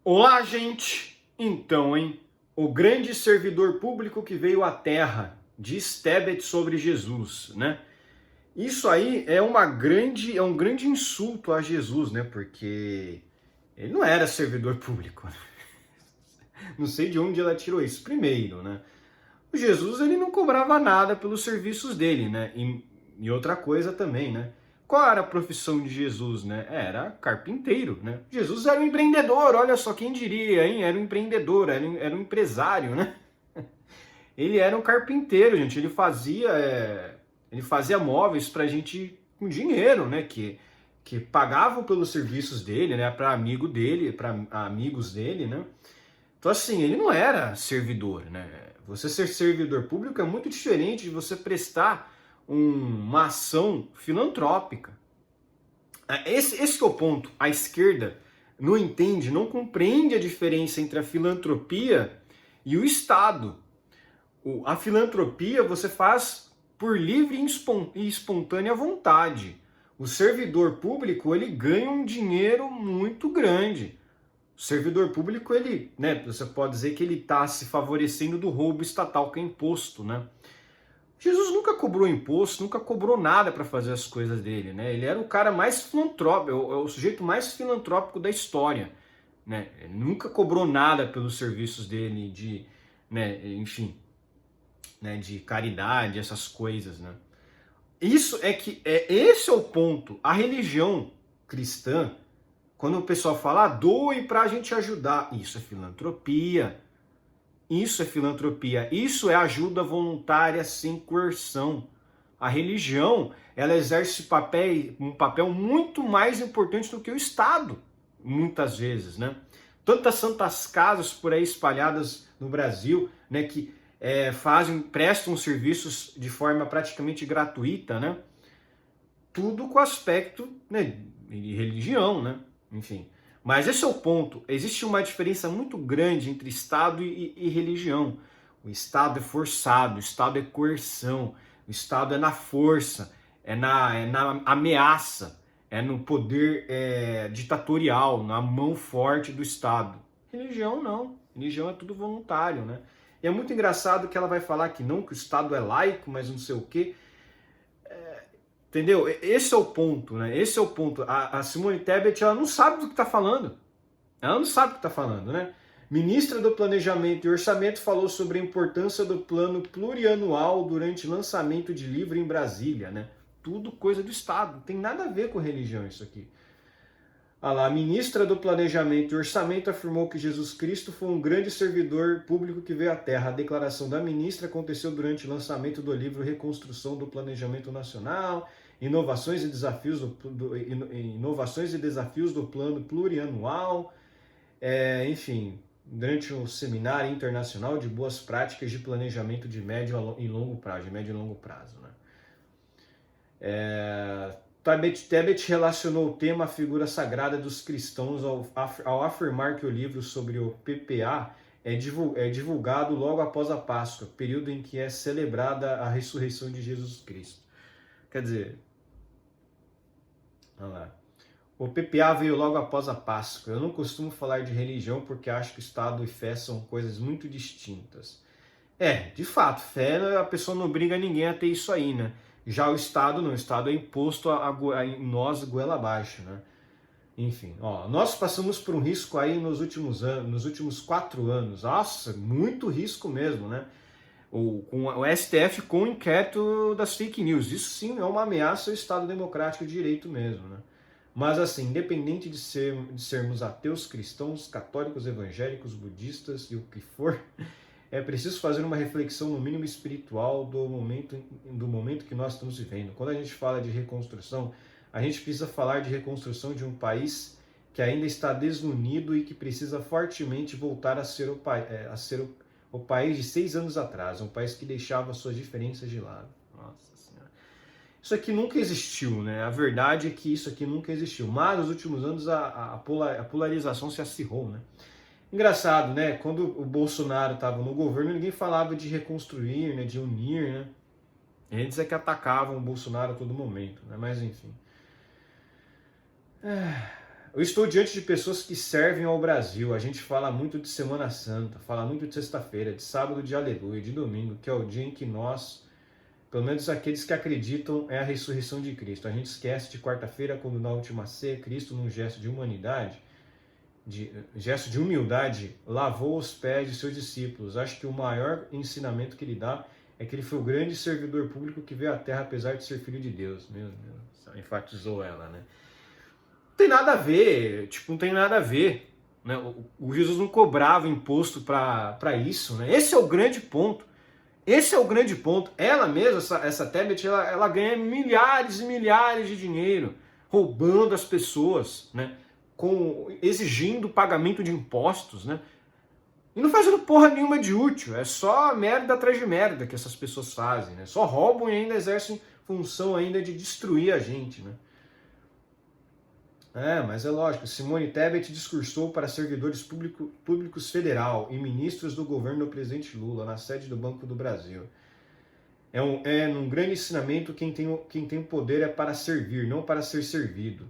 Olá, gente! Então, hein? O grande servidor público que veio à Terra, diz Tebet sobre Jesus, né? Isso aí é um grande insulto a Jesus, né? Porque ele não era servidor público. Não sei de onde ela tirou isso. Primeiro, né? O Jesus, ele não cobrava nada pelos serviços dele, né? E outra coisa também, né? Qual era a profissão de Jesus, né? Era carpinteiro, né? Jesus era um empreendedor, olha só quem diria, hein? Era um empreendedor, era um empresário, né? Ele era um carpinteiro, gente. Ele fazia móveis pra gente com dinheiro, né? Que pagavam pelos serviços dele, né? Para amigo dele, para amigos dele, né? Então, assim, ele não era servidor, né? Você ser servidor público é muito diferente de você prestar uma ação filantrópica. Esse que é o ponto. A esquerda não entende, não compreende a diferença entre a filantropia e o Estado. A filantropia você faz por livre e espontânea vontade. O servidor público, ele ganha um dinheiro muito grande. O servidor público, ele, né, você pode dizer que ele está se favorecendo do roubo estatal, que é imposto, né? Jesus nunca cobrou imposto, nunca cobrou nada para fazer as coisas dele, né? Ele era o cara mais filantrópico, é o sujeito mais filantrópico da história, né? Ele nunca cobrou nada pelos serviços dele né, enfim, né, de caridade, essas coisas, né? Esse é o ponto. A religião cristã, quando o pessoal fala, doe para a gente ajudar, isso é filantropia. Isso é filantropia. Isso é ajuda voluntária sem coerção. A religião, ela exerce um papel muito mais importante do que o Estado, muitas vezes, né? Tantas santas casas por aí espalhadas no Brasil, né, que prestam serviços de forma praticamente gratuita, né? Tudo com aspecto, né, de religião, né? Enfim. Mas esse é o ponto. Existe uma diferença muito grande entre Estado e religião. O Estado é forçado, o Estado é coerção, o Estado é na força, é na ameaça, é no poder ditatorial, na mão forte do Estado. Religião não. Religião é tudo voluntário, né? E é muito engraçado que ela vai falar que não, que o Estado é laico, mas não sei o quê. Entendeu? Esse é o ponto, né? Esse é o ponto. A Simone Tebet, ela não sabe do que está falando. Ela não sabe o que está falando, né? Ministra do Planejamento e Orçamento falou sobre a importância do plano plurianual durante lançamento de livro em Brasília, né? Tudo coisa do Estado, não tem nada a ver com religião isso aqui. A ministra do Planejamento e Orçamento afirmou que Jesus Cristo foi um grande servidor público que veio à Terra. A declaração da ministra aconteceu durante o lançamento do livro Reconstrução do Planejamento Nacional, Inovações e Desafios do Plano Plurianual, enfim, durante um seminário internacional de boas práticas de planejamento de médio e longo prazo, né? Tebet relacionou o tema à figura sagrada dos cristãos ao afirmar que o livro sobre o PPA é divulgado logo após a Páscoa, período em que é celebrada a ressurreição de Jesus Cristo. Quer dizer, olha lá. O PPA veio logo após a Páscoa. Eu não costumo falar de religião porque acho que o Estado e fé são coisas muito distintas. De fato, fé, a pessoa não obriga ninguém a ter isso aí, né? Já o Estado não, o Estado é imposto em nós goela abaixo, né? Enfim, ó, nós passamos por um risco aí nos últimos anos, nos últimos 4 anos. Nossa, muito risco mesmo, né? Com o STF com o inquérito das fake news. Isso sim é uma ameaça ao Estado Democrático de Direito mesmo, né? Mas assim, independente de sermos ateus, cristãos, católicos, evangélicos, budistas e o que for, é preciso fazer uma reflexão, no mínimo espiritual, do momento que nós estamos vivendo. Quando a gente fala de reconstrução, a gente precisa falar de reconstrução de um país que ainda está desunido e que precisa fortemente voltar a ser o país de 6 anos atrás, um país que deixava suas diferenças de lado. Nossa Senhora. Isso aqui nunca existiu, né? A verdade é que isso aqui nunca existiu. Mas nos últimos anos a polarização se acirrou, né? Engraçado, né? Quando o Bolsonaro estava no governo, ninguém falava de reconstruir, né? De unir, né? Eles é que atacavam o Bolsonaro a todo momento, né? Mas enfim. Eu estou diante de pessoas que servem ao Brasil. A gente fala muito de Semana Santa, fala muito de sexta-feira, de sábado de aleluia, de domingo, que é o dia em que nós, pelo menos aqueles que acreditam, é a ressurreição de Cristo. A gente esquece de quarta-feira, quando na última ceia, Cristo, num gesto de humanidade, gesto de humildade, lavou os pés de seus discípulos. Acho que o maior ensinamento que ele dá é que ele foi o grande servidor público que veio à Terra, apesar de ser filho de Deus. Meu Deus, enfatizou ela, né? Não tem nada a ver, tipo, não tem nada a ver. Né? O Jesus não cobrava imposto para isso, né? Esse é o grande ponto. Esse é o grande ponto. Ela mesma, essa Tebet, ela ganha milhares e milhares de dinheiro, roubando as pessoas, né? Exigindo pagamento de impostos, né? E não fazendo porra nenhuma de útil. É só merda atrás de merda que essas pessoas fazem, né? Só roubam e ainda exercem função ainda de destruir a gente, né? Mas é lógico, Simone Tebet discursou para servidores públicos federal e ministros do governo do presidente Lula, na sede do Banco do Brasil. Um grande ensinamento, quem tem poder é para servir, não para ser servido.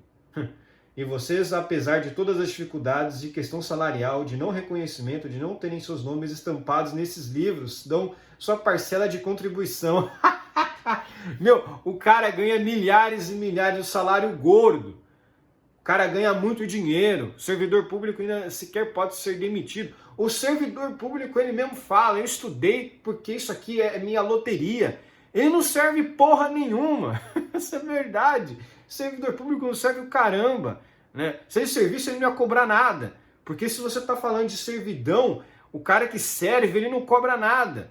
E vocês, apesar de todas as dificuldades de questão salarial, de não reconhecimento, de não terem seus nomes estampados nesses livros, dão sua parcela de contribuição. Meu, o cara ganha milhares e milhares de salário gordo. O cara ganha muito dinheiro, o servidor público ainda sequer pode ser demitido. O servidor público, ele mesmo fala, eu estudei porque isso aqui é minha loteria. Ele não serve porra nenhuma, isso é verdade. O servidor público não serve o caramba. Né? Se ele servisse, ele não ia cobrar nada. Porque se você está falando de servidão, o cara que serve, ele não cobra nada.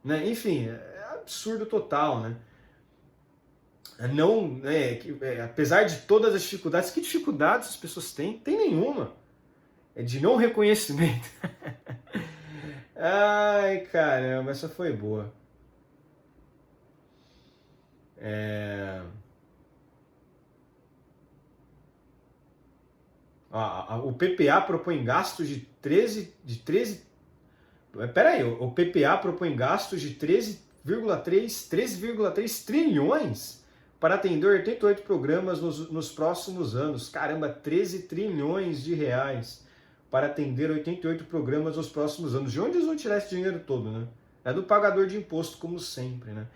Né? Enfim, é absurdo total, né? Não, apesar de todas as dificuldades, que dificuldades as pessoas têm? Tem nenhuma. É de não reconhecimento. Ai, caramba, essa foi boa. O PPA propõe gastos de 13. Peraí, o PPA propõe gastos de 13,3 trilhões para atender 88 programas nos próximos anos. Caramba, 13 trilhões de reais para atender 88 programas nos próximos anos. De onde eles vão tirar esse dinheiro todo, né? É do pagador de imposto, como sempre, né?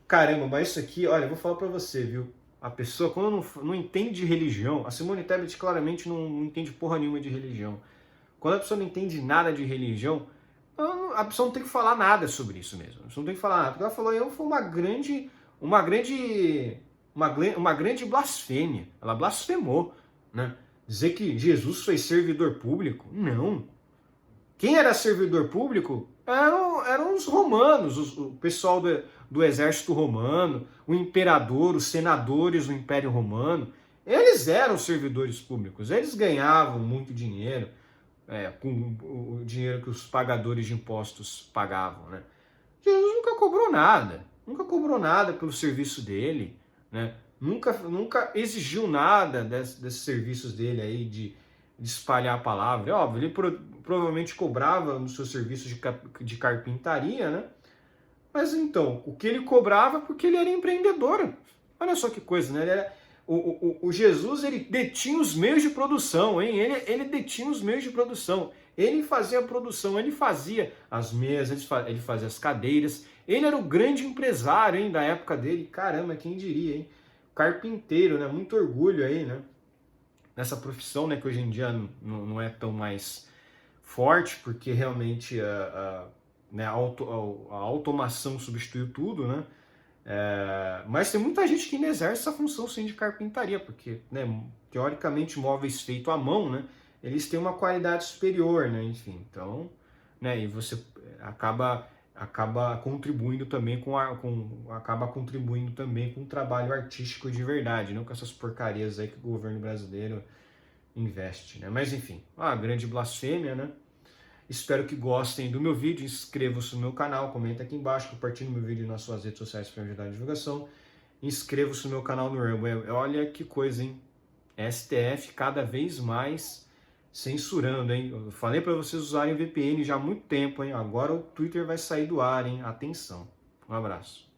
Caramba, mas isso aqui, olha, eu vou falar para você, viu? A pessoa, quando não entende de religião, a Simone Tebet claramente não entende porra nenhuma de religião. Quando a pessoa não entende nada de religião, a pessoa não tem que falar nada sobre isso mesmo. A pessoa não tem que falar nada. Porque ela falou, foi uma grande blasfêmia. Ela blasfemou, né? Dizer que Jesus foi servidor público? Não. Quem era servidor público eram os romanos, o pessoal do exército romano, o imperador, os senadores do Império Romano. Eles eram servidores públicos, eles ganhavam muito dinheiro, com o dinheiro que os pagadores de impostos pagavam, né? Jesus nunca cobrou nada pelo serviço dele, né? Nunca exigiu nada desses serviços dele aí de espalhar a palavra. É óbvio, ele provavelmente cobrava no seu serviço de carpintaria, né? Mas então, o que ele cobrava porque ele era empreendedor. Olha só que coisa, né? O Jesus, ele detinha os meios de produção, hein? Ele detinha os meios de produção. Ele fazia a produção, ele fazia as mesas, ele fazia as cadeiras. Ele era o grande empresário, hein, da época dele. Caramba, quem diria, hein? Carpinteiro, né? Muito orgulho aí, né? Nessa profissão, né? Que hoje em dia não é tão mais forte, porque realmente a automação substituiu tudo, né? Mas tem muita gente que ainda exerce essa função sim de carpintaria, porque, né, teoricamente móveis feitos à mão, né, eles têm uma qualidade superior, né, enfim, então, né, e você acaba contribuindo também com o trabalho artístico de verdade, não com essas porcarias aí que o governo brasileiro investe, né? Mas enfim, uma grande blasfêmia, né? Espero que gostem do meu vídeo, inscreva-se no meu canal, comenta aqui embaixo, compartilhe meu vídeo nas suas redes sociais para ajudar a divulgação. Inscreva-se no meu canal no Rumble. Olha que coisa, hein? STF cada vez mais censurando, hein? Eu falei para vocês usarem o VPN já há muito tempo, hein? Agora o Twitter vai sair do ar, hein? Atenção. Um abraço.